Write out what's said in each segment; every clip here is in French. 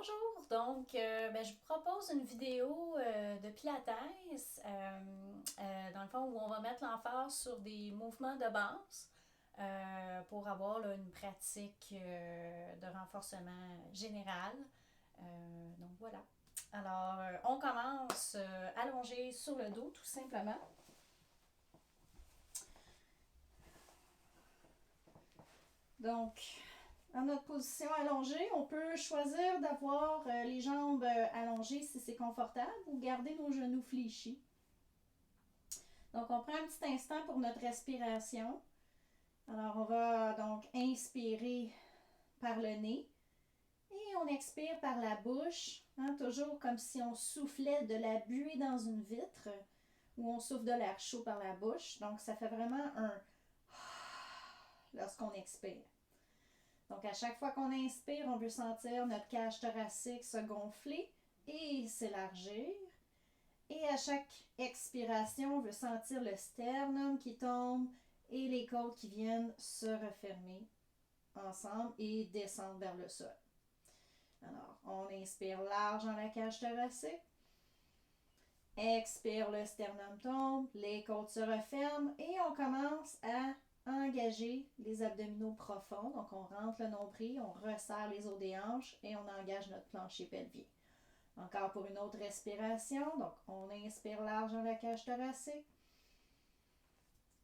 Bonjour, donc je vous propose une vidéo de Pilates, dans le fond où on va mettre l'emphase sur des mouvements de base pour avoir là, une pratique de renforcement général. Donc voilà. Alors, on commence allongé sur le dos tout simplement. Donc, dans notre position allongée, on peut choisir d'avoir les jambes allongées si c'est confortable ou garder nos genoux fléchis. Donc, on prend un petit instant pour notre respiration. Alors, on va donc inspirer par le nez et on expire par la bouche, toujours comme si on soufflait de la buée dans une vitre ou on souffle de l'air chaud par la bouche. Donc, ça fait vraiment un lorsqu'on expire. Donc, à chaque fois qu'on inspire, on veut sentir notre cage thoracique se gonfler et s'élargir. Et à chaque expiration, on veut sentir le sternum qui tombe et les côtes qui viennent se refermer ensemble et descendre vers le sol. Alors, on inspire large dans la cage thoracique. Expire, le sternum tombe, les côtes se referment et on commence à engager les abdominaux profonds. Donc, on rentre le nombril, on resserre les os des hanches et on engage notre plancher pelvien. Encore pour une autre respiration. Donc, on inspire large dans la cage thoracique.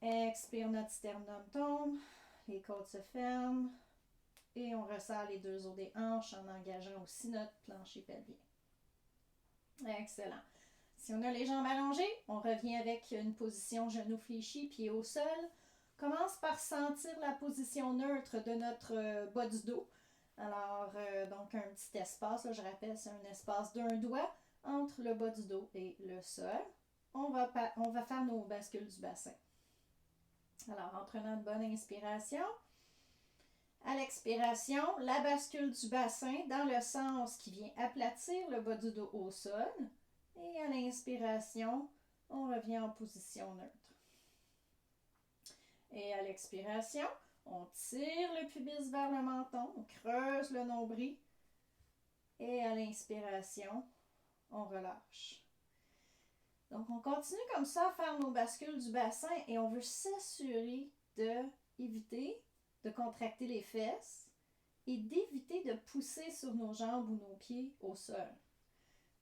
Expire, notre sternum tombe, les côtes se ferment et on resserre les deux os des hanches en engageant aussi notre plancher pelvien. Excellent. Si on a les jambes allongées, on revient avec une position genou fléchi, pied au sol. Commence par sentir la position neutre de notre bas du dos. Alors, donc un petit espace, là, je rappelle, c'est un espace d'un doigt entre le bas du dos et le sol. On va faire nos bascules du bassin. Alors, en prenant une bonne inspiration, à l'expiration, la bascule du bassin dans le sens qui vient aplatir le bas du dos au sol. Et à l'inspiration, on revient en position neutre. Et à l'expiration, on tire le pubis vers le menton, on creuse le nombril. Et à l'inspiration, on relâche. Donc, on continue comme ça à faire nos bascules du bassin et on veut s'assurer d'éviter de contracter les fesses et d'éviter de pousser sur nos jambes ou nos pieds au sol.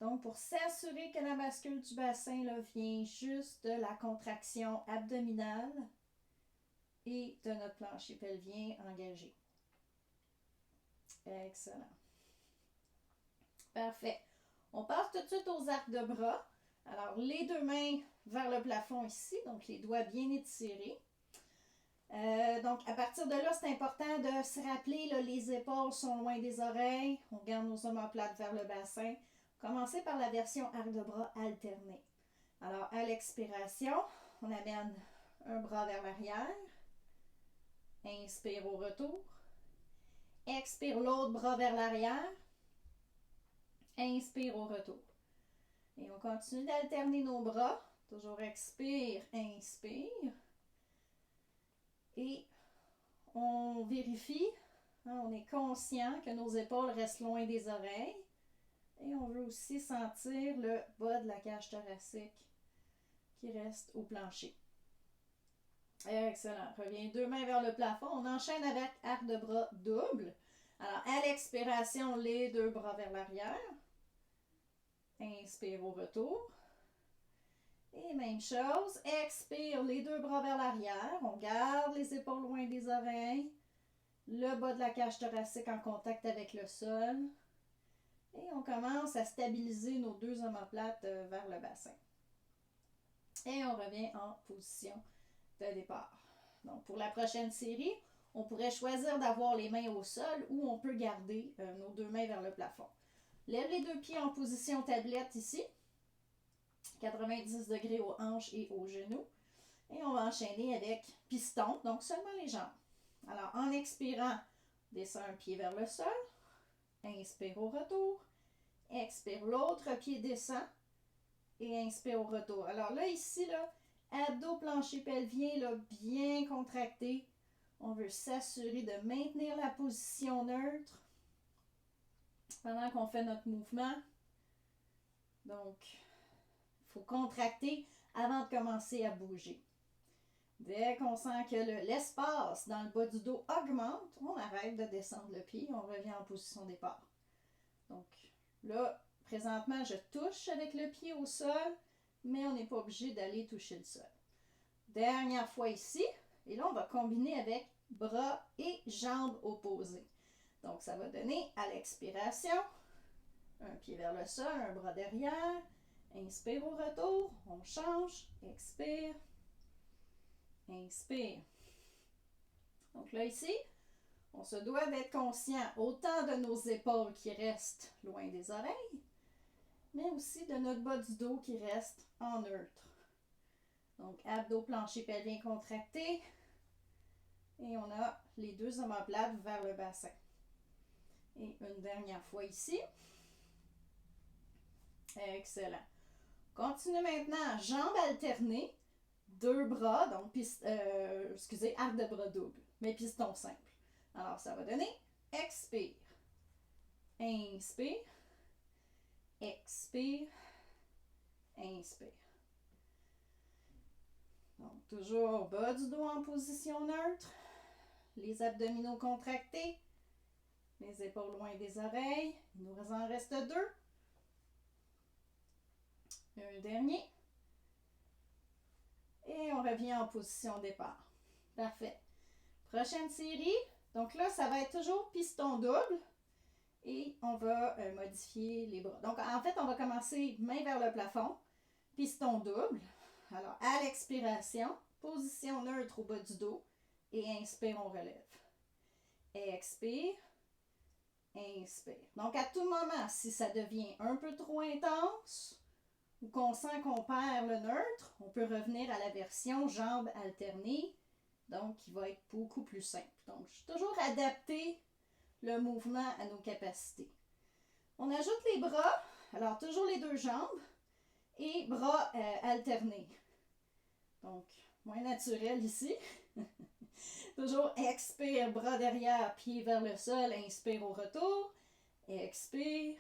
Donc, pour s'assurer que la bascule du bassin là, vient juste de la contraction abdominale et de notre plancher pelvien engagé. Excellent. Parfait. On passe tout de suite aux arcs de bras. Alors, les deux mains vers le plafond ici, donc les doigts bien étirés. Donc, à partir de là, c'est important de se rappeler, là, les épaules sont loin des oreilles. On garde nos omoplates vers le bassin. Commencez par la version arc de bras alterné. Alors, à l'expiration, on amène un bras vers l'arrière. Inspire au retour. Expire l'autre bras vers l'arrière. Inspire au retour. Et on continue d'alterner nos bras. Toujours expire, inspire. Et on vérifie, on est conscient que nos épaules restent loin des oreilles. Et on veut aussi sentir le bas de la cage thoracique qui reste au plancher. Excellent. Reviens deux mains vers le plafond. On enchaîne avec arc de bras double. Alors, à l'expiration, les deux bras vers l'arrière. Inspire au retour. Et même chose. Expire, les deux bras vers l'arrière. On garde les épaules loin des oreilles. Le bas de la cage thoracique en contact avec le sol. Et on commence à stabiliser nos deux omoplates vers le bassin. Et on revient en position de départ. Donc, pour la prochaine série, on pourrait choisir d'avoir les mains au sol ou on peut garder nos deux mains vers le plafond. Lève les deux pieds en position tablette ici. 90 degrés aux hanches et aux genoux. Et on va enchaîner avec piston, donc seulement les jambes. Alors, en expirant, descends un pied vers le sol. Inspire au retour. Expire, l'autre pied descend. Et inspire au retour. Alors là, ici, là, abdos, plancher pelvien, là, bien contracté. On veut s'assurer de maintenir la position neutre. pendant qu'on fait notre mouvement. Donc, il faut contracter avant de commencer à bouger. Dès qu'on sent que l'espace dans le bas du dos augmente, on arrête de descendre le pied, on revient en position départ. Donc là, présentement, je touche avec le pied au sol, mais on n'est pas obligé d'aller toucher le sol. Dernière fois ici, et là, on va combiner avec bras et jambes opposés. Donc, ça va donner à l'expiration, un pied vers le sol, un bras derrière. Inspire au retour, on change, expire, inspire. Donc là, ici, on se doit d'être conscient autant de nos épaules qui restent loin des oreilles, mais aussi de notre bas du dos qui reste en neutre. Donc, abdos, plancher pelvien contracté. Et on a les deux omoplates vers le bassin. Et une dernière fois ici. Excellent. Continue maintenant, jambes alternées, deux bras, donc arc de bras double, mais piston simple. Alors, ça va donner expire, inspire, expire, inspire. Donc, toujours bas du dos en position neutre, les abdominaux contractés, les épaules loin des oreilles. Il nous en reste deux. Un dernier. Et on revient en position départ. Parfait. Prochaine série. Donc là, ça va être toujours piston double. Et on va modifier les bras. Donc, en fait, on va commencer main vers le plafond. Piston double. Alors, à l'expiration, position neutre au bas du dos. Et inspire, on relève. Expire. Inspire. Donc, à tout moment, si ça devient un peu trop intense ou qu'on sent qu'on perd le neutre, on peut revenir à la version jambes alternées, donc qui va être beaucoup plus simple. Donc, je suis toujours adapté le mouvement à nos capacités. On ajoute les bras, alors toujours les deux jambes et bras alternés. Donc, moins naturel ici. Toujours expire, bras derrière, pied vers le sol, inspire au retour. Expire,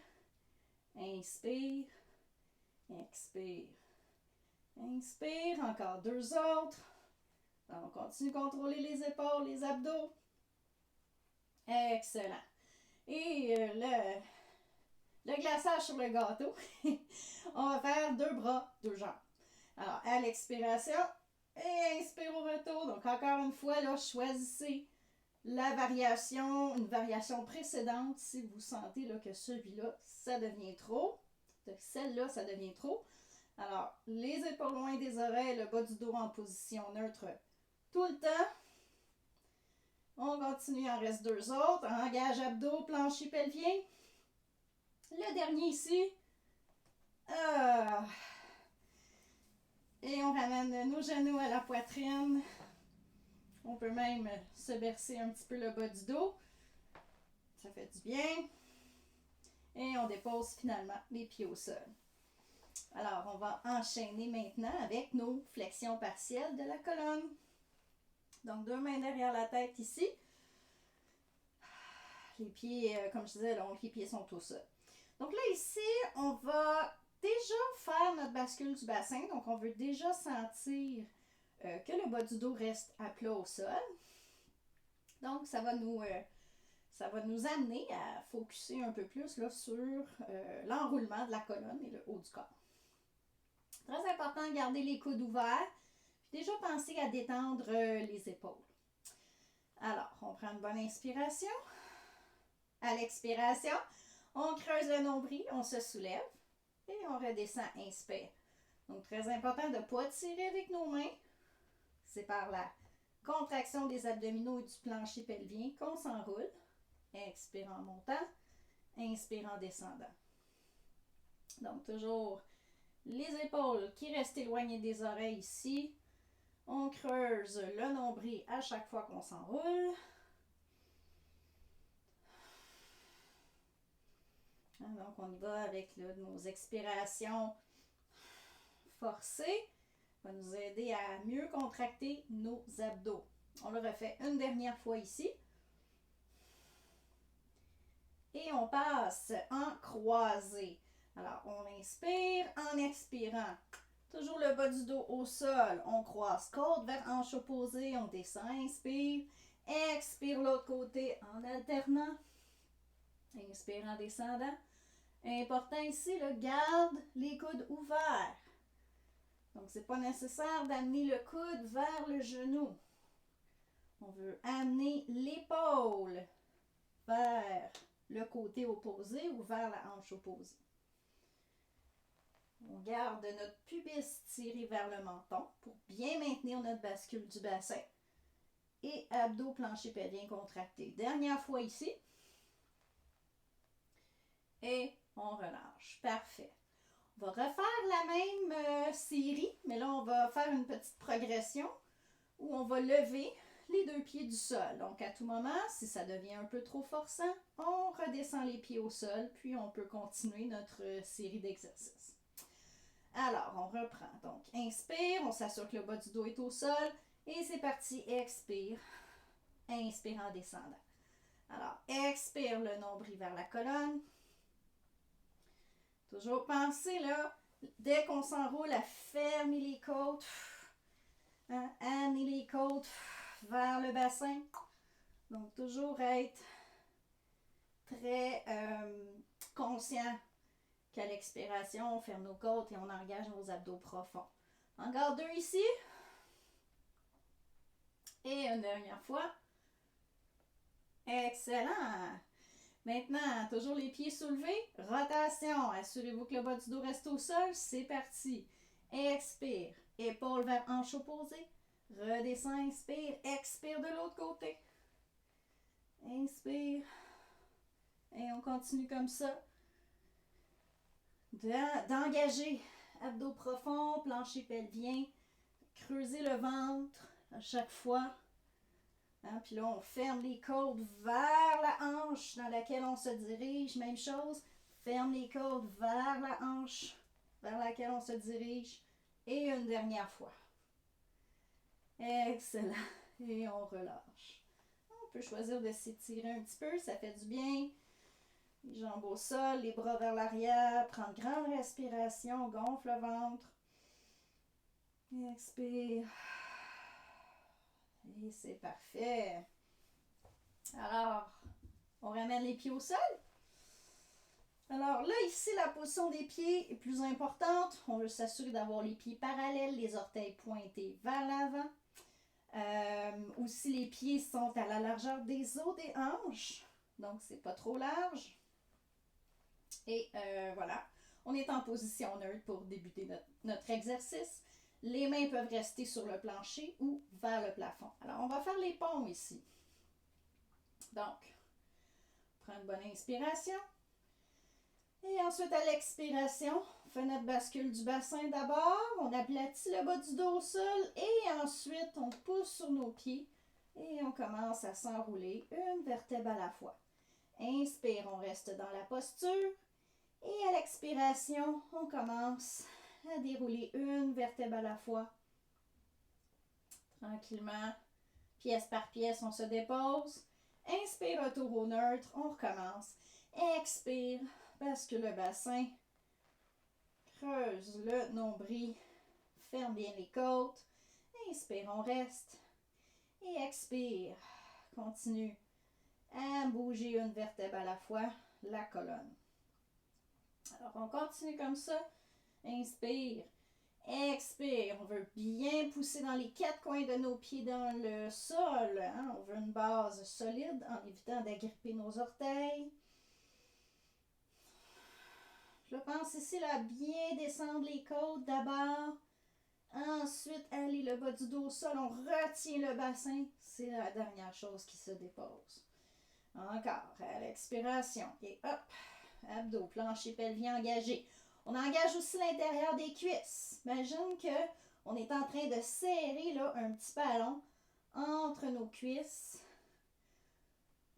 inspire, expire, inspire. Encore deux autres. Donc, on continue de contrôler les épaules, les abdos. Excellent. Et le glaçage sur le gâteau. On va faire deux bras, deux jambes. Alors, à l'expiration, et inspire au retour. Donc, encore une fois, là, choisissez la variation, une variation précédente si vous sentez là, que celui-là, ça devient trop. Celle-là, ça devient trop. Alors, les épaules loin des oreilles, le bas du dos en position neutre tout le temps. On continue, il en reste deux autres. Engage abdos, plancher pelvien. Le dernier ici. Et on ramène nos genoux à la poitrine. On peut même se bercer un petit peu le bas du dos. Ça fait du bien. Et on dépose finalement les pieds au sol. Alors, on va enchaîner maintenant avec nos flexions partielles de la colonne. Donc, deux mains derrière la tête ici. Les pieds, comme je disais, là, les pieds sont au sol. Donc là, ici, on va déjà faire notre bascule du bassin. Donc, on veut déjà sentir que le bas du dos reste à plat au sol. Donc, ça va nous amener à focusser un peu plus là, sur l'enroulement de la colonne et le haut du corps. Très important de garder les coudes ouverts. Puis déjà penser à détendre les épaules. Alors, on prend une bonne inspiration. À l'expiration, on creuse le nombril, on se soulève et on redescend, inspire. Donc, très important de ne pas tirer avec nos mains. C'est par la contraction des abdominaux et du plancher pelvien qu'on s'enroule. Expire en montant, inspire en descendant. Donc, toujours les épaules qui restent éloignées des oreilles ici. On creuse le nombril à chaque fois qu'on s'enroule. Donc, on y va avec là, nos expirations forcées. Ça va nous aider à mieux contracter nos abdos. On le refait une dernière fois ici. Et et on passe en croisé. Alors, on inspire en expirant. Toujours le bas du dos au sol. On croise côte vers hanche opposée. On descend, inspire. Expire l'autre côté en alternant. Inspire en descendant. Important ici, là, garde les coudes ouverts. Donc, c'est pas nécessaire d'amener le coude vers le genou. On veut amener l'épaule vers le côté opposé ou vers la hanche opposée. On garde notre pubis tiré vers le menton pour bien maintenir notre bascule du bassin. Et abdos, plancher pelvien contracté. Dernière fois ici. Et on relâche. Parfait. On va refaire la même série, mais là, on va faire une petite progression où on va lever les deux pieds du sol. Donc, à tout moment, si ça devient un peu trop forçant, on redescend les pieds au sol, puis on peut continuer notre série d'exercices. Alors, on reprend. Donc, inspire, on s'assure que le bas du dos est au sol, et c'est parti, expire. Inspire en descendant. Alors, expire le nombril vers la colonne. Toujours penser, là, dès qu'on s'enroule, à fermer les côtes. Amener les côtes vers le bassin. Donc, toujours être très conscient qu'à l'expiration, on ferme nos côtes et on engage nos abdos profonds. Encore deux ici. Et une dernière fois. Excellent. Maintenant, toujours les pieds soulevés. Rotation. Assurez-vous que le bas du dos reste au sol. C'est parti. Expire. Épaule vers hanche opposée. Redescends, inspire. Expire de l'autre côté. Inspire. Et on continue comme ça. D'engager. Abdos profonds, plancher pelvien. Creuser le ventre à chaque fois. Puis là, on ferme les côtes vers la hanche dans laquelle on se dirige. Même chose. Ferme les côtes vers la hanche vers laquelle on se dirige. Et une dernière fois. Excellent. Et on relâche. On peut choisir de s'étirer un petit peu. Ça fait du bien. Les jambes au sol, les bras vers l'arrière. Prendre grande respiration. Gonfle le ventre. Expire. Et c'est parfait. Alors, on ramène les pieds au sol. Alors là, ici, la position des pieds est plus importante. On veut s'assurer d'avoir les pieds parallèles, les orteils pointés vers l'avant. Aussi, les pieds sont à la largeur des os des hanches. Donc, c'est pas trop large. Et voilà. On est en position neutre pour débuter notre exercice. Les mains peuvent rester sur le plancher ou vers le plafond. Alors, on va faire les ponts ici. Donc, on prend une bonne inspiration. Et ensuite, à l'expiration, on fait notre bascule du bassin d'abord. On aplatit le bas du dos au sol. Et ensuite, on pousse sur nos pieds. Et on commence à s'enrouler une vertèbre à la fois. Inspire, on reste dans la posture. Et à l'expiration, on commence à dérouler une vertèbre à la fois. Tranquillement, pièce par pièce, on se dépose. Inspire, retour au neutre, on recommence. Expire, bascule le bassin. Creuse le nombril. Ferme bien les côtes. Inspire, on reste. Et expire. Continue à bouger une vertèbre à la fois, la colonne. Alors, on continue comme ça. Inspire. Expire. On veut bien pousser dans les quatre coins de nos pieds dans le sol. On veut une base solide en évitant d'agripper nos orteils. Je pense ici là, à bien descendre les côtes d'abord. Ensuite, aller le bas du dos au sol. On retient le bassin. C'est la dernière chose qui se dépose. Encore. À l'expiration. Et hop. Abdos, plancher pelvien engagé. On engage aussi l'intérieur des cuisses. Imagine qu'on est en train de serrer là, un petit ballon entre nos cuisses.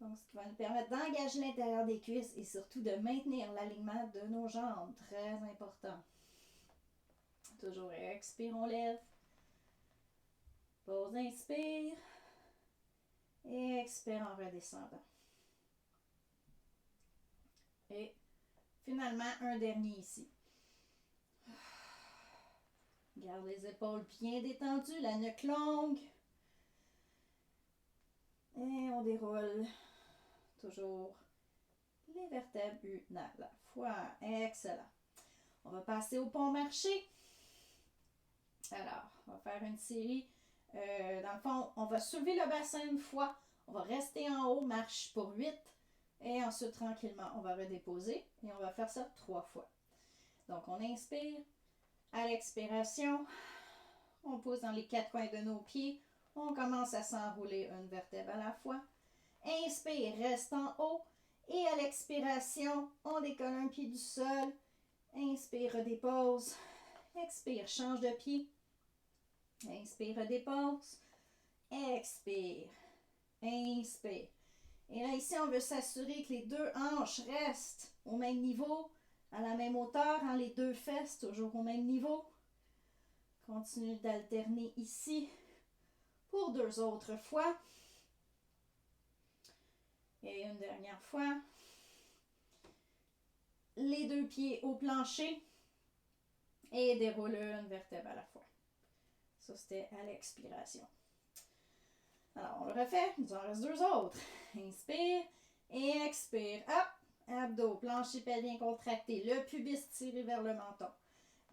Donc, ce qui va nous permettre d'engager l'intérieur des cuisses et surtout de maintenir l'alignement de nos jambes. Très important. Toujours expire, on lève. Pause, inspire. Et expire en redescendant. Et finalement, un dernier ici. Garde les épaules bien détendues, la nuque longue. Et on déroule toujours les vertèbres une à la fois. Excellent. On va passer au pont marché. Alors, on va faire une série. Dans le fond, on va soulever le bassin une fois. On va rester en haut, marche pour 8. Et ensuite, tranquillement, on va redéposer. Et on va faire ça 3 fois. Donc, on inspire. À l'expiration, on pose dans les 4 coins de nos pieds. On commence à s'enrouler une vertèbre à la fois. Inspire, reste en haut. Et à l'expiration, on décolle un pied du sol. Inspire, redépose. Expire, change de pied. Inspire, redépose. Expire. Inspire. Et là, ici, on veut s'assurer que les deux hanches restent au même niveau, à la même hauteur, hein, les deux fesses toujours au même niveau. Continue d'alterner ici pour 2 autres fois. Et une dernière fois. Les 2 pieds au plancher et déroule une vertèbre à la fois. Ça, c'était à l'expiration. Alors, on le refait. Il nous en reste 2 autres. Inspire et expire. Hop! Abdos, plancher pelvien contracté. Le pubis tiré vers le menton.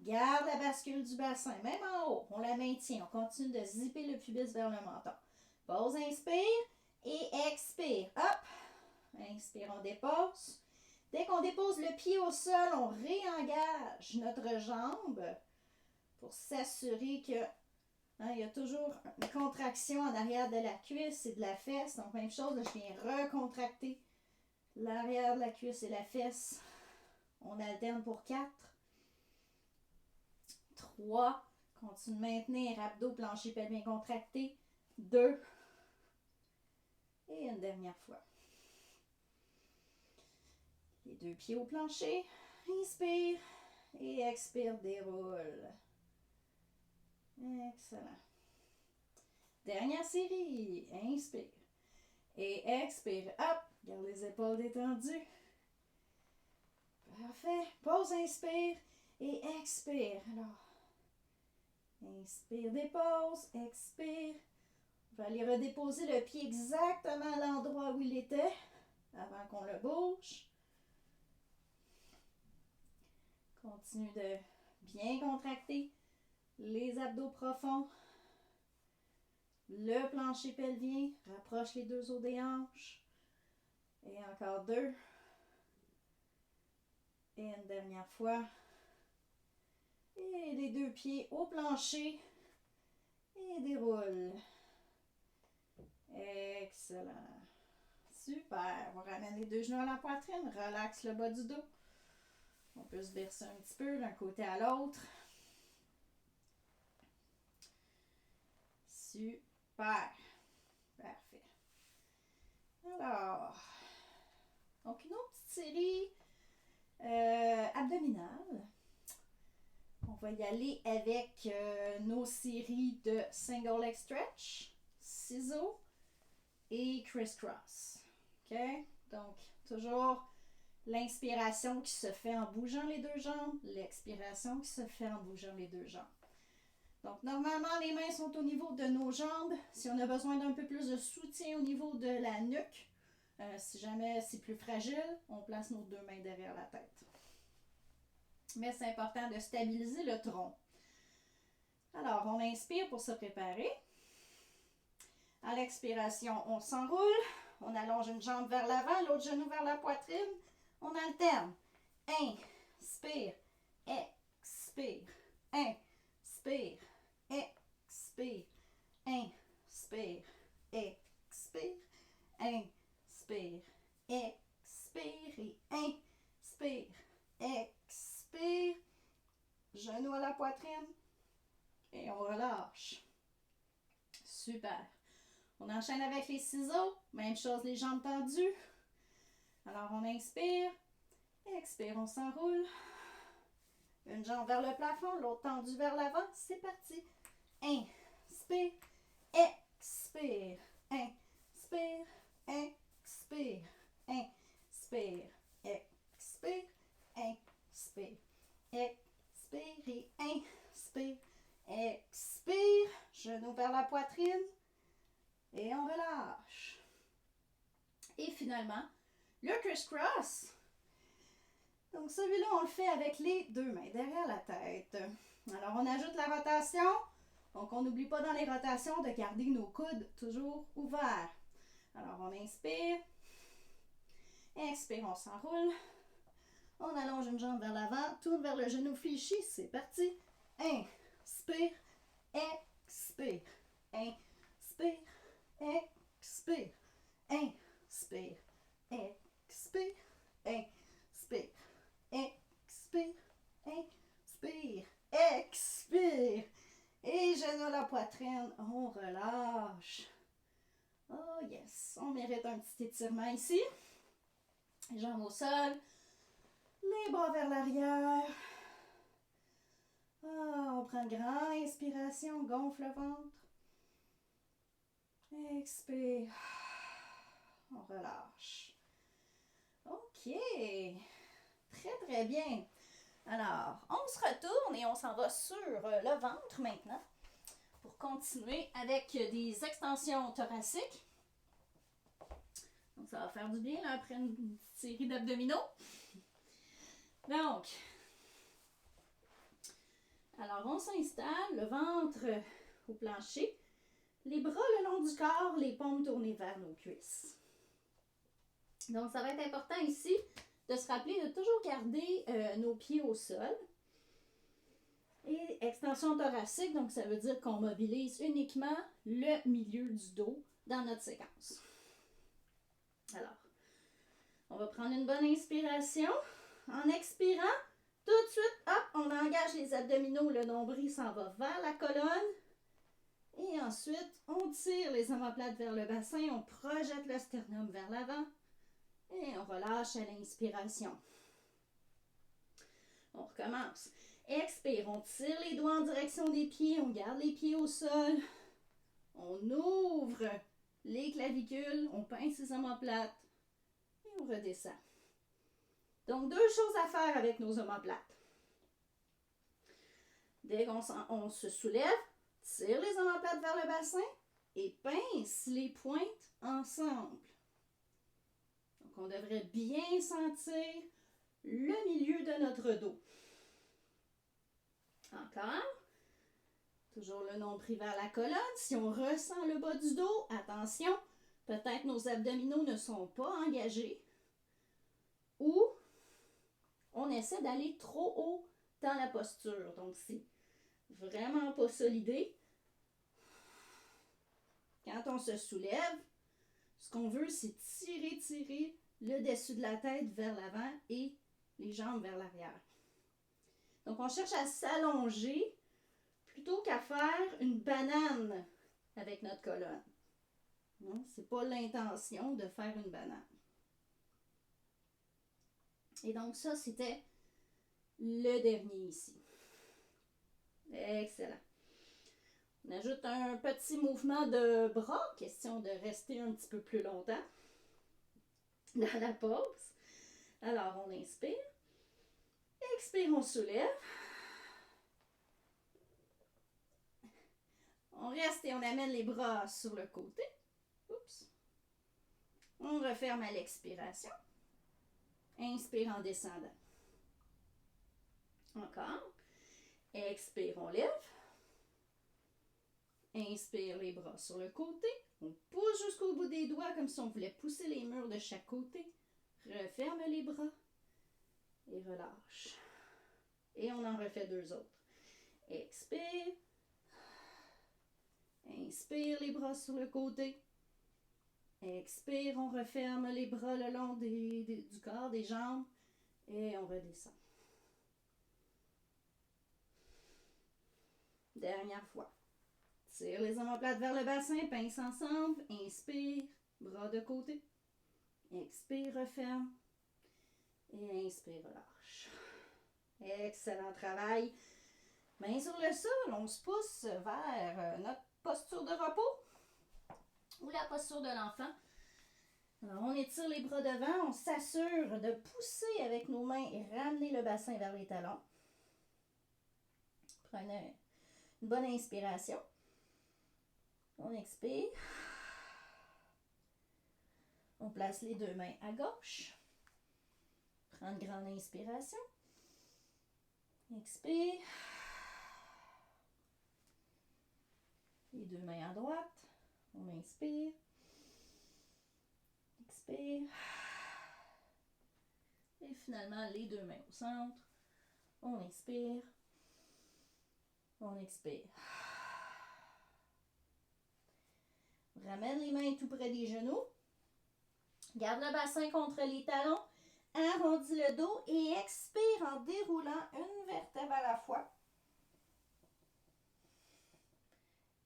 Garde la bascule du bassin, même en haut. On la maintient. On continue de zipper le pubis vers le menton. Pause, inspire et expire. Hop! Inspire, on dépose. Dès qu'on dépose le pied au sol, on réengage notre jambe pour s'assurer que il y a toujours une contraction en arrière de la cuisse et de la fesse. Donc, même chose, là, je viens recontracter l'arrière de la cuisse et la fesse. On alterne pour 4. 3. Continue de maintenir abdos, plancher pelvien contracté. 2. Et une dernière fois. Les 2 pieds au plancher. Inspire et expire, déroule. Excellent. Dernière série. Inspire. Et expire. Hop. Garde les épaules détendues. Parfait. Pause, inspire. Et expire. Alors, inspire, dépose. Expire. On va aller redéposer le pied exactement à l'endroit où il était avant qu'on le bouge. Continue de bien contracter les abdos profonds. Le plancher pelvien, rapproche les 2 os des hanches. Et encore 2. Et une dernière fois. Et les 2 pieds au plancher. Et déroule. Excellent. Super. On ramène les 2 genoux à la poitrine. Relaxe le bas du dos. On peut se verser un petit peu d'un côté à l'autre. Super. Parfait. Alors, donc une autre petite série abdominale. On va y aller avec nos séries de single leg stretch, ciseaux et criss-cross. OK? Donc, toujours l'inspiration qui se fait en bougeant les 2 jambes, l'expiration qui se fait en bougeant les 2 jambes. Donc, normalement, les mains sont au niveau de nos jambes. Si on a besoin d'un peu plus de soutien au niveau de la nuque, si jamais c'est plus fragile, on place nos 2 mains derrière la tête. Mais c'est important de stabiliser le tronc. Alors, on inspire pour se préparer. À l'expiration, on s'enroule. On allonge une jambe vers l'avant, l'autre genou vers la poitrine. On alterne. Inspire, expire, inspire, expire, inspire, expire, inspire, expire et inspire, expire. Genou à la poitrine et on relâche. Super. On enchaîne avec les ciseaux. Même chose, les jambes tendues. Alors, on inspire. Expire, on s'enroule. Une jambe vers le plafond, l'autre tendue vers l'avant. C'est parti. Inspire, expire, inspire, expire, inspire, expire, expire. Expire et inspire. Expire. Genou vers la poitrine. Et on relâche. Et finalement, le criss-cross. Donc celui-là, on le fait avec les deux mains derrière la tête. Alors on ajoute la rotation. Donc on n'oublie pas dans les rotations de garder nos coudes toujours ouverts. Alors on inspire. Expire, on s'enroule. On allonge une jambe vers l'avant. Tourne vers le genou fléchi. C'est parti. Inspire. Expire. Inspire. Expire. Inspire. Expire. Inspire. Expire. Inspire. Expire. Et genou la poitrine. On relâche. Oh yes. On mérite un petit étirement ici. Jambes au sol. Les bras vers l'arrière. On prend une grande inspiration. Gonfle le ventre. Expire. On relâche. OK. Très, très bien. Alors, on se retourne et on s'en va sur le ventre maintenant pour continuer avec des extensions thoraciques. Donc, ça va faire du bien là, après une petite série d'abdominaux. Donc, alors on s'installe, le ventre au plancher, les bras le long du corps, les paumes tournées vers nos cuisses. Donc, ça va être important ici de se rappeler de toujours garder nos pieds au sol. Et extension thoracique, donc ça veut dire qu'on mobilise uniquement le milieu du dos dans notre séquence. Alors, on va prendre une bonne inspiration. En expirant, tout de suite, hop, on engage les abdominaux, le nombril s'en va vers la colonne. Et ensuite, on tire les omoplates vers le bassin, on projette le sternum vers l'avant. Et on relâche à l'inspiration. On recommence. Expire, on tire les doigts en direction des pieds, on garde les pieds au sol. On ouvre les clavicules, on pince les omoplates et on redescend. Donc, deux choses à faire avec nos omoplates. Dès qu'on se soulève, tire les omoplates vers le bassin et pince les pointes ensemble. Donc, on devrait bien sentir le milieu de notre dos. Encore. Toujours le nombril vers la colonne. Si on ressent le bas du dos, attention, peut-être nos abdominaux ne sont pas engagés. Ou on essaie d'aller trop haut dans la posture. Donc, c'est vraiment pas solide. Quand on se soulève, ce qu'on veut, c'est tirer le dessus de la tête vers l'avant et les jambes vers l'arrière. Donc, on cherche à s'allonger plutôt qu'à faire une banane avec notre colonne. Ce n'est pas l'intention de faire une banane. Et donc, ça, c'était le dernier ici. Excellent. On ajoute un petit mouvement de bras, question de rester un petit peu plus longtemps dans la pause. Alors, on inspire. Expire, on soulève. On reste et on amène les bras sur le côté. Oups. On referme à l'expiration. Inspire en descendant. Encore. Expire, on lève. Inspire, les bras sur le côté. On pousse jusqu'au bout des doigts comme si on voulait pousser les murs de chaque côté. Referme les bras et relâche. Et on en refait deux autres. Expire. Inspire, les bras sur le côté. Expire, on referme les bras le long du corps, des jambes. Et on redescend. Dernière fois. Tire les omoplates vers le bassin, pince ensemble. Inspire, bras de côté. Expire, referme. Et inspire, relâche. Excellent travail. Main sur le sol, on se pousse vers notre posture de repos ou la posture de l'enfant. Alors, on étire les bras devant, on s'assure de pousser avec nos mains et ramener le bassin vers les talons. Prenez une bonne inspiration. On expire. On place les deux mains à gauche. Prends une grande inspiration. Expire. Les deux mains à droite. On inspire. Expire. Et finalement, les deux mains au centre. On inspire. On expire. Ramène les mains tout près des genoux. Garde le bassin contre les talons. Arrondis le dos et expire en déroulant une vertèbre à la fois.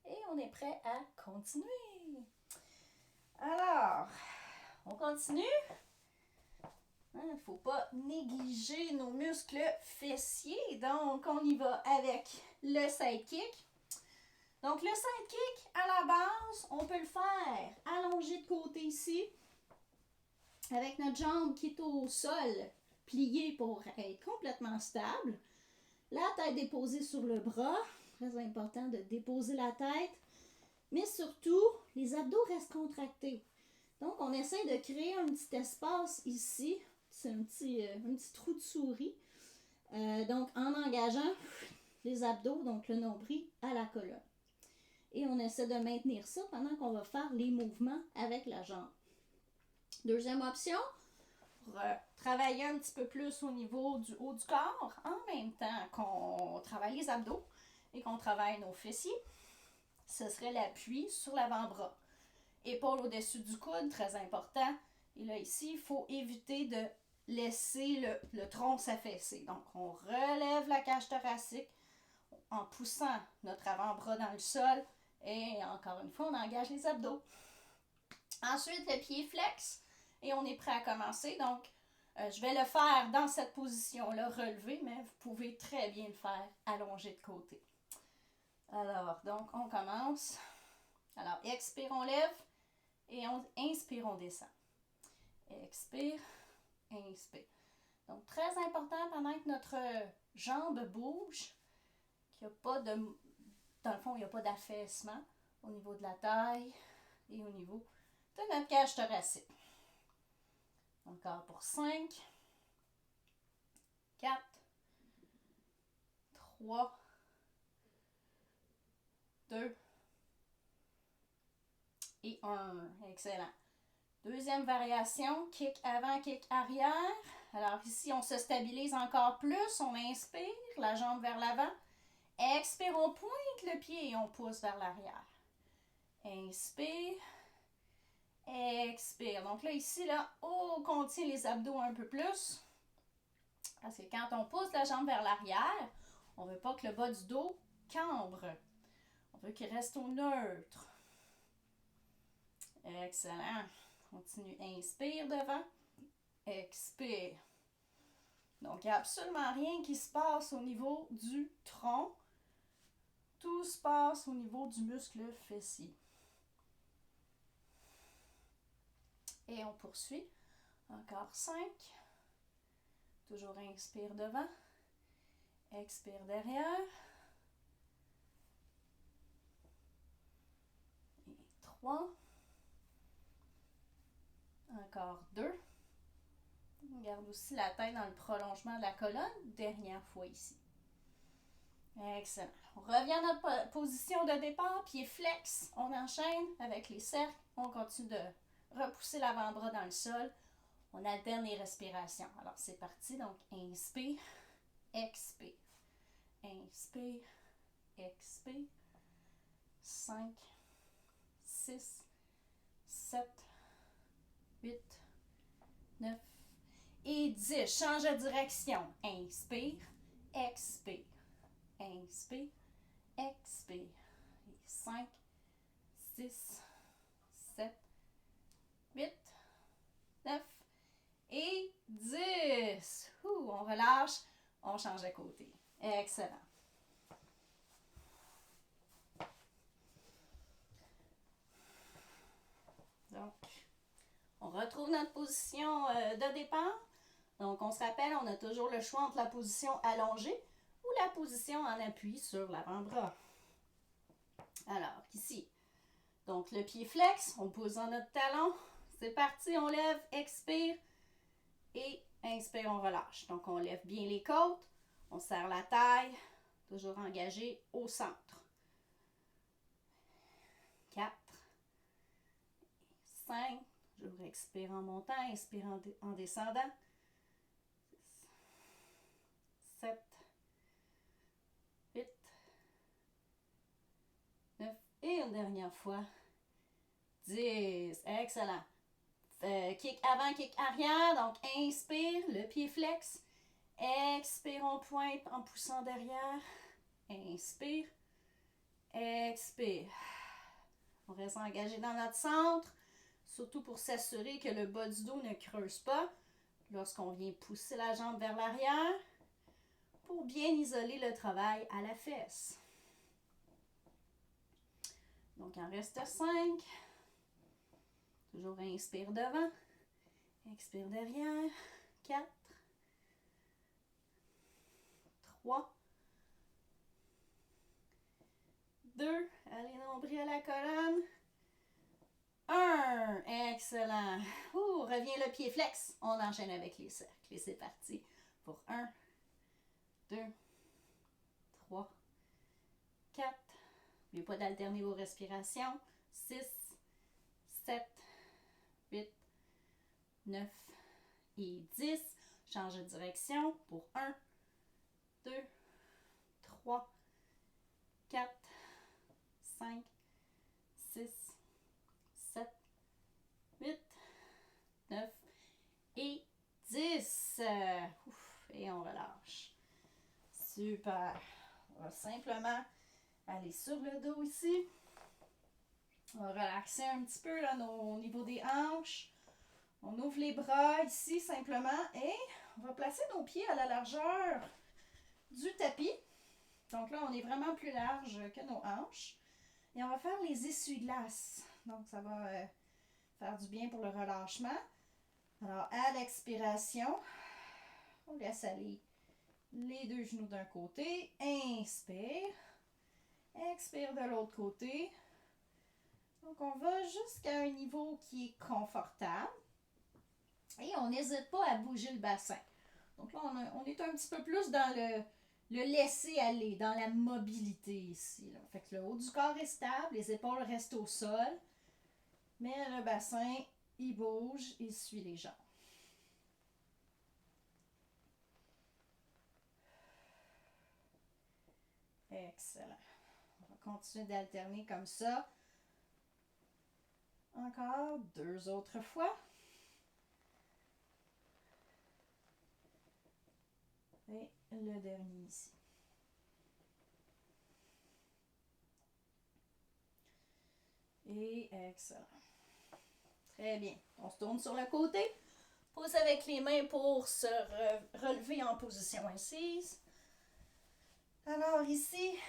Et on est prêt à continuer. Alors, on continue. Il ne faut pas négliger nos muscles fessiers. Donc, on y va avec le sidekick. Donc, le sidekick, à la base, on peut le faire allongé de côté ici, avec notre jambe qui est au sol, pliée pour être complètement stable. La tête déposée sur le bras. Très important de déposer la tête. Mais surtout, les abdos restent contractés. Donc, on essaie de créer un petit espace ici. C'est un petit trou de souris. Donc, en engageant les abdos, donc le nombril, à la colonne. Et on essaie de maintenir ça pendant qu'on va faire les mouvements avec la jambe. Deuxième option, pour travailler un petit peu plus au niveau du haut du corps, en même temps qu'on travaille les abdos et qu'on travaille nos fessiers, ce serait l'appui sur l'avant-bras. Épaule au-dessus du coude, très important. Et là, ici, il faut éviter de laisser le tronc s'affaisser. Donc, on relève la cage thoracique en poussant notre avant-bras dans le sol. Et encore une fois, on engage les abdos. Ensuite, le pied flex. Et on est prêt à commencer. Donc, je vais le faire dans cette position-là, relevé, mais vous pouvez très bien le faire allongé de côté. Alors, donc, on commence. Alors, expire, on lève. Et on inspire, on descend. Expire, inspire. Donc, très important pendant que notre jambe bouge, qu'il n'y a pas de... Dans le fond, il n'y a pas d'affaissement au niveau de la taille et au niveau de notre cage thoracique. Encore pour 5, 4, 3, 2 et 1. Excellent. Deuxième variation, kick avant, kick arrière. Alors ici, on se stabilise encore plus. On inspire, la jambe vers l'avant. Expire, on pointe le pied et on pousse vers l'arrière. Inspire. Expire. Donc là, ici, là, on contient les abdos un peu plus. Parce que quand on pousse la jambe vers l'arrière, on ne veut pas que le bas du dos cambre. On veut qu'il reste au neutre. Excellent. Continue. Inspire devant. Expire. Donc, il n'y a absolument rien qui se passe au niveau du tronc. Tout se passe au niveau du muscle fessier. Et on poursuit. Encore 5. Toujours inspire devant. Expire derrière. Et 3. Encore 2. On garde aussi la tête dans le prolongement de la colonne. Dernière fois ici. Excellent. On revient à notre position de départ. Pied flex. On enchaîne avec les cercles. On continue de repousser l'avant-bras dans le sol. On alterne les respirations. Alors, c'est parti. Donc, inspire, expire. Inspire, expire. 5, 6, 7, 8, 9 et 10. Change de direction. Inspire, expire. Inspire, expire. 5, 6, 7, 8, 9 et 10. On relâche, on change de côté. Excellent. Donc, On retrouve notre position de départ. Donc, on se rappelle, on a toujours le choix entre la position allongée ou la position en appui sur l'avant-bras. Alors, ici, donc le pied flex, on pose dans notre talon. C'est parti, on lève, expire et inspire, on relâche. Donc, on lève bien les côtes, on serre la taille, toujours engagé au centre. 4, 5, je expire en montant, inspire en descendant. 7, 8, 9 et une dernière fois. 10. Excellent. Kick avant, kick arrière. Donc, inspire, le pied flex. Expire, on pointe en poussant derrière. Inspire. Expire. On reste engagé dans notre centre, surtout pour s'assurer que le bas du dos ne creuse pas lorsqu'on vient pousser la jambe vers l'arrière pour bien isoler le travail à la fesse. Donc, il en reste 5. Toujours inspire devant, expire derrière. 4, 3, 2, allez, nombril à la colonne. 1, excellent. Revient le pied flex. On enchaîne avec les cercles. Et c'est parti pour 1, 2, 3, 4. N'oubliez pas d'alterner vos respirations. 6, 7, 8, 9 et 10. Change de direction pour 1, 2, 3, 4, 5, 6, 7, 8, 9 et 10. Et on relâche. Super. On va simplement aller sur le dos ici. On va relaxer un petit peu là, au niveau des hanches. On ouvre les bras ici simplement et on va placer nos pieds à la largeur du tapis. Donc là, on est vraiment plus large que nos hanches. Et on va faire les essuie-glaces. Donc ça va faire du bien pour le relâchement. Alors, à l'expiration, on laisse aller les deux genoux d'un côté. Inspire. Expire de l'autre côté. Donc, on va jusqu'à un niveau qui est confortable. Et on n'hésite pas à bouger le bassin. Donc là, on est un petit peu plus dans le laisser aller, dans la mobilité ici. Là. Fait que le haut du corps est stable, les épaules restent au sol. Mais le bassin, il bouge, il suit les jambes. Excellent. On va continuer d'alterner comme ça. Encore 2 autres fois. Et le dernier ici. Et excellent. Très bien. On se tourne sur le côté. Pose avec les mains pour se relever en position assise. Alors ici,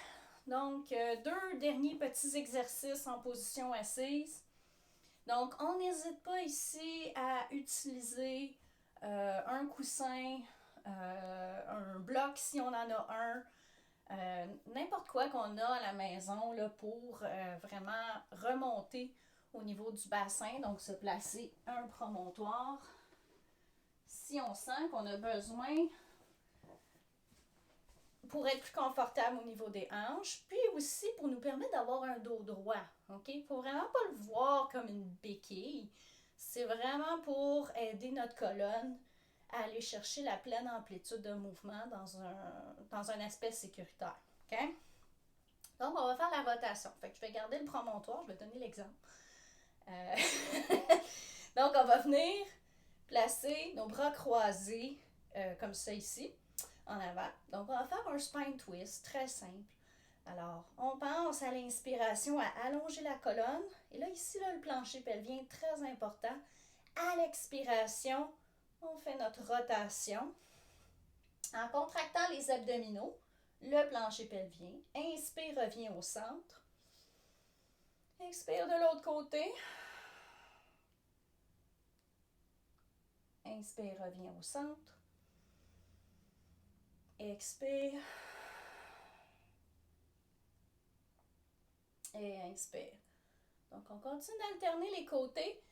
donc 2 derniers petits exercices en position assise. Donc, on n'hésite pas ici à utiliser un coussin, un bloc si on en a un, n'importe quoi qu'on a à la maison là, pour vraiment remonter au niveau du bassin. Donc, se placer un promontoire. Si on sent qu'on a besoin pour être plus confortable au niveau des hanches, puis aussi pour nous permettre d'avoir un dos droit. OK? Il ne faut vraiment pas le voir comme une béquille. C'est vraiment pour aider notre colonne à aller chercher la pleine amplitude de mouvement dans un aspect sécuritaire. OK? Donc, on va faire la rotation. Fait que je vais garder le promontoire, je vais donner l'exemple. Donc, on va venir placer nos bras croisés comme ça ici, en avant. Donc, on va faire un spine twist très simple. Alors, on pense à l'inspiration à allonger la colonne. Et là, ici, là, le plancher pelvien, très important. À l'expiration, on fait notre rotation en contractant les abdominaux, le plancher pelvien. Inspire, revient au centre. Expire de l'autre côté. Inspire, reviens au centre. Expire. Et inspire. Donc, on continue d'alterner les côtés.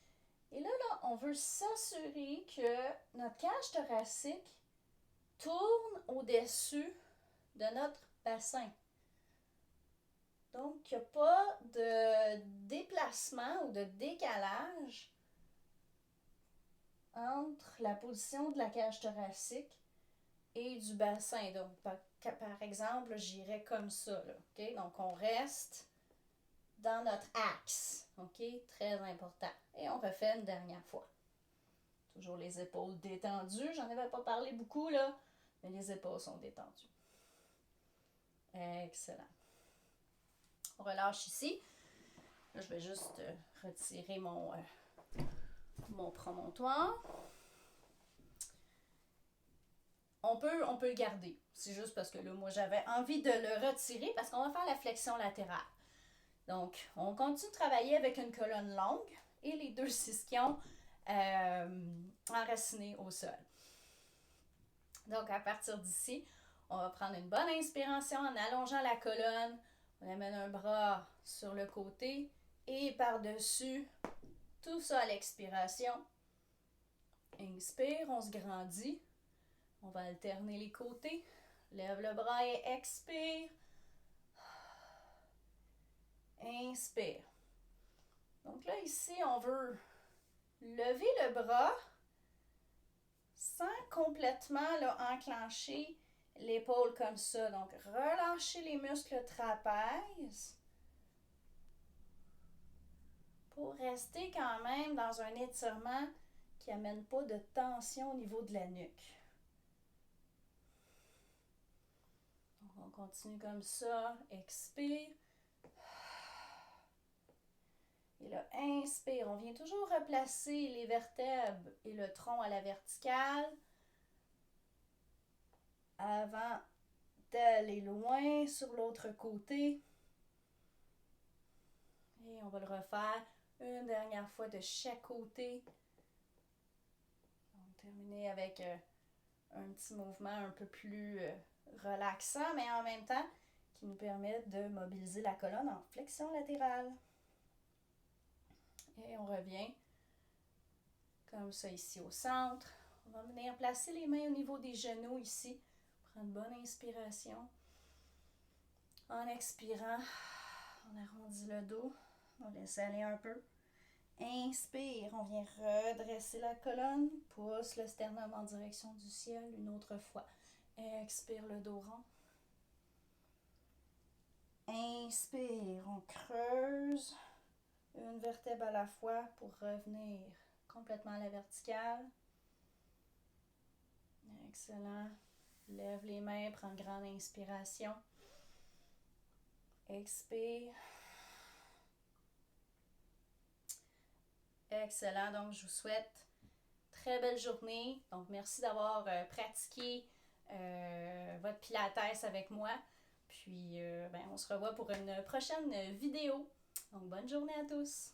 Et là, on veut s'assurer que notre cage thoracique tourne au-dessus de notre bassin. Donc, il n'y a pas de déplacement ou de décalage entre la position de la cage thoracique et du bassin. Donc, par exemple, j'irais comme ça. Là, okay? Donc, on reste dans notre axe. OK? Très important. Et on refait une dernière fois. Toujours les épaules détendues. J'en avais pas parlé beaucoup, là, mais les épaules sont détendues. Excellent. On relâche ici. Là, je vais juste retirer mon promontoire. On peut le garder. C'est juste parce que là, moi, j'avais envie de le retirer parce qu'on va faire la flexion latérale. Donc, on continue de travailler avec une colonne longue et les deux ischions enracinés au sol. Donc, à partir d'ici, on va prendre une bonne inspiration en allongeant la colonne. On amène un bras sur le côté et par-dessus, tout ça à l'expiration. Inspire, on se grandit. On va alterner les côtés. Lève le bras et expire. Inspire. Donc là, ici, on veut lever le bras sans complètement là, enclencher l'épaule comme ça. Donc, relâchez les muscles trapèzes pour rester quand même dans un étirement qui n'amène pas de tension au niveau de la nuque. Donc, on continue comme ça. Expire. Et là, inspire. On vient toujours replacer les vertèbres et le tronc à la verticale avant d'aller loin sur l'autre côté. Et on va le refaire une dernière fois de chaque côté. On va terminer avec un petit mouvement un peu plus relaxant, mais en même temps qui nous permet de mobiliser la colonne en flexion latérale. Et on revient comme ça ici au centre. On va venir placer les mains au niveau des genoux ici. Prendre une bonne inspiration. En expirant, on arrondit le dos. On laisse aller un peu. Inspire, on vient redresser la colonne. Pousse le sternum en direction du ciel une autre fois. Expire le dos rond. Inspire, on creuse une vertèbre à la fois pour revenir complètement à la verticale. Excellent. Lève les mains, prends une grande inspiration. Expire. Excellent. Donc, je vous souhaite très belle journée. Donc, merci d'avoir pratiqué votre pilates avec moi. Puis, on se revoit pour une prochaine vidéo. Donc, bonne journée à tous.